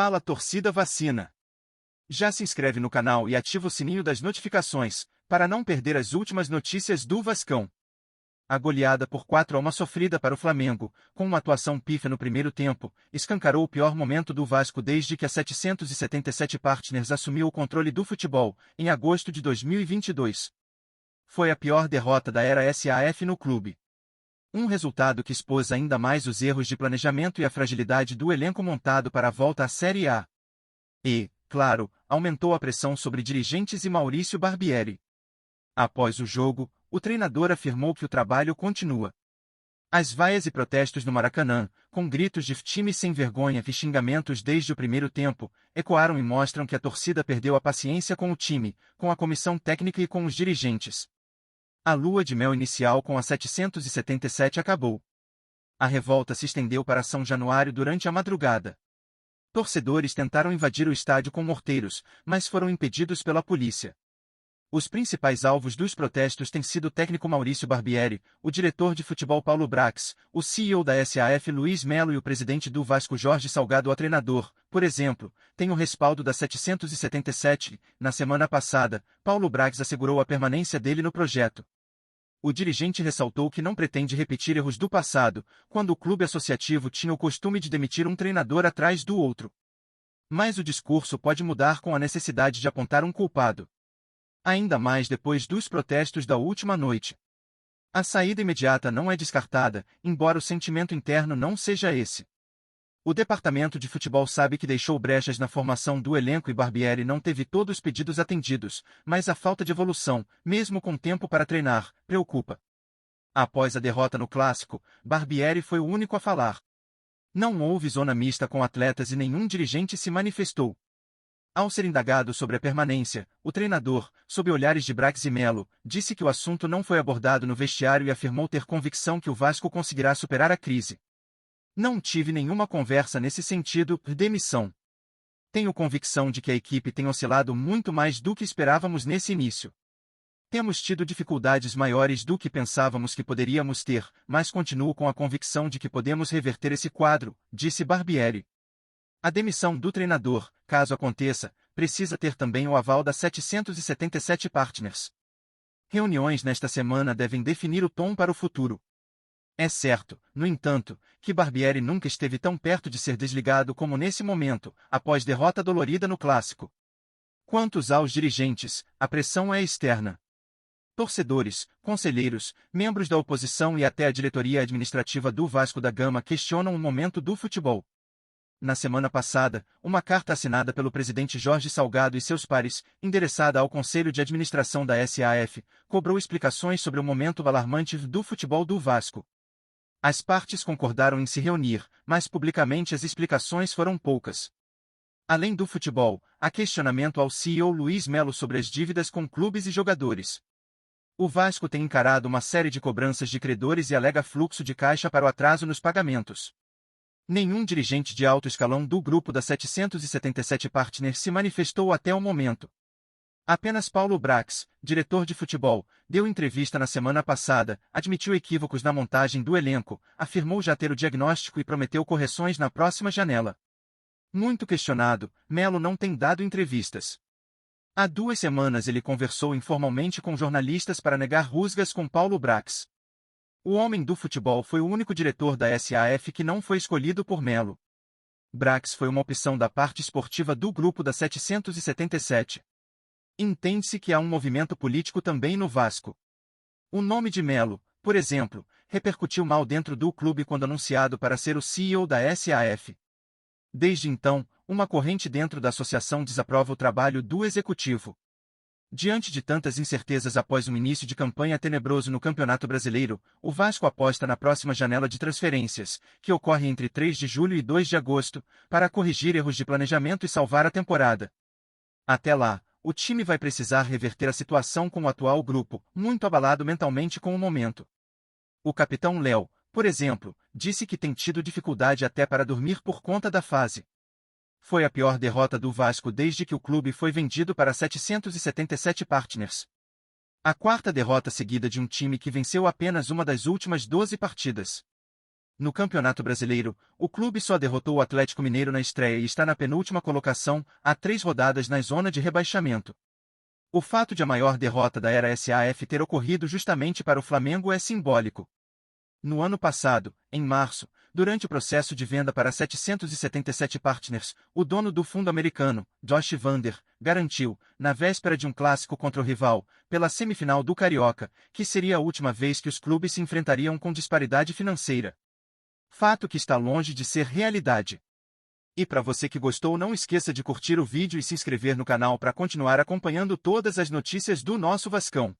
Fala, torcida vacina! Já se inscreve no canal e ativa o sininho das notificações, para não perder as últimas notícias do Vascão. A goleada por 4-1 sofrida para o Flamengo, com uma atuação pífia no primeiro tempo, escancarou o pior momento do Vasco desde que a 777 Partners assumiu o controle do futebol, em agosto de 2022. Foi a pior derrota da era SAF no clube. Um resultado que expôs ainda mais os erros de planejamento e a fragilidade do elenco montado para a volta à Série A. E, claro, aumentou a pressão sobre dirigentes e Maurício Barbieri. Após o jogo, o treinador afirmou que o trabalho continua. As vaias e protestos no Maracanã, com gritos de time sem vergonha e xingamentos desde o primeiro tempo, ecoaram e mostram que a torcida perdeu a paciência com o time, com a comissão técnica e com os dirigentes. A lua de mel inicial com a 777 acabou. A revolta se estendeu para São Januário durante a madrugada. Torcedores tentaram invadir o estádio com morteiros, mas foram impedidos pela polícia. Os principais alvos dos protestos têm sido o técnico Maurício Barbieri, o diretor de futebol Paulo Brax, o CEO da SAF Luiz Melo e o presidente do Vasco Jorge Salgado. O treinador, por exemplo, tem o respaldo da 777. Na semana passada, Paulo Brax assegurou a permanência dele no projeto. O dirigente ressaltou que não pretende repetir erros do passado, quando o clube associativo tinha o costume de demitir um treinador atrás do outro. Mas o discurso pode mudar com a necessidade de apontar um culpado. Ainda mais depois dos protestos da última noite. A saída imediata não é descartada, embora o sentimento interno não seja esse. O departamento de futebol sabe que deixou brechas na formação do elenco e Barbieri não teve todos os pedidos atendidos, mas a falta de evolução, mesmo com tempo para treinar, preocupa. Após a derrota no Clássico, Barbieri foi o único a falar. Não houve zona mista com atletas e nenhum dirigente se manifestou. Ao ser indagado sobre a permanência, o treinador, sob olhares de Brax e Melo, disse que o assunto não foi abordado no vestiário e afirmou ter convicção que o Vasco conseguirá superar a crise. Não tive nenhuma conversa nesse sentido, demissão. Tenho convicção de que a equipe tem oscilado muito mais do que esperávamos nesse início. Temos tido dificuldades maiores do que pensávamos que poderíamos ter, mas continuo com a convicção de que podemos reverter esse quadro, disse Barbieri. A demissão do treinador, caso aconteça, precisa ter também o aval da 777 Partners. Reuniões nesta semana devem definir o tom para o futuro. É certo, no entanto, que Barbieri nunca esteve tão perto de ser desligado como nesse momento, após derrota dolorida no Clássico. Quantos aos dirigentes, a pressão é externa. Torcedores, conselheiros, membros da oposição e até a diretoria administrativa do Vasco da Gama questionam o momento do futebol. Na semana passada, uma carta assinada pelo presidente Jorge Salgado e seus pares, endereçada ao Conselho de Administração da SAF, cobrou explicações sobre o momento alarmante do futebol do Vasco. As partes concordaram em se reunir, mas publicamente as explicações foram poucas. Além do futebol, há questionamento ao CEO Luiz Melo sobre as dívidas com clubes e jogadores. O Vasco tem encarado uma série de cobranças de credores e alega fluxo de caixa para o atraso nos pagamentos. Nenhum dirigente de alto escalão do grupo da 777 Partners se manifestou até o momento. Apenas Paulo Brax, diretor de futebol, deu entrevista na semana passada, admitiu equívocos na montagem do elenco, afirmou já ter o diagnóstico e prometeu correções na próxima janela. Muito questionado, Melo não tem dado entrevistas. Há 2 semanas ele conversou informalmente com jornalistas para negar rusgas com Paulo Brax. O homem do futebol foi o único diretor da SAF que não foi escolhido por Melo. Brax foi uma opção da parte esportiva do grupo da 777. Entende-se que há um movimento político também no Vasco. O nome de Melo, por exemplo, repercutiu mal dentro do clube quando anunciado para ser o CEO da SAF. Desde então, uma corrente dentro da associação desaprova o trabalho do executivo. Diante de tantas incertezas após um início de campanha tenebroso no Campeonato Brasileiro, o Vasco aposta na próxima janela de transferências, que ocorre entre 3 de julho e 2 de agosto, para corrigir erros de planejamento e salvar a temporada. Até lá, o time vai precisar reverter a situação com o atual grupo, muito abalado mentalmente com o momento. O capitão Léo, por exemplo, disse que tem tido dificuldade até para dormir por conta da fase. Foi a pior derrota do Vasco desde que o clube foi vendido para 777 Partners. A 4ª derrota seguida de um time que venceu apenas uma das últimas 12 partidas. No Campeonato Brasileiro, o clube só derrotou o Atlético Mineiro na estreia e está na penúltima colocação, há 3 rodadas na zona de rebaixamento. O fato de a maior derrota da era SAF ter ocorrido justamente para o Flamengo é simbólico. No ano passado, em março, durante o processo de venda para 777 Partners, o dono do fundo americano, Josh Vander, garantiu, na véspera de um clássico contra o rival, pela semifinal do Carioca, que seria a última vez que os clubes se enfrentariam com disparidade financeira. Fato que está longe de ser realidade. E para você que gostou, não esqueça de curtir o vídeo e se inscrever no canal para continuar acompanhando todas as notícias do nosso Vascão.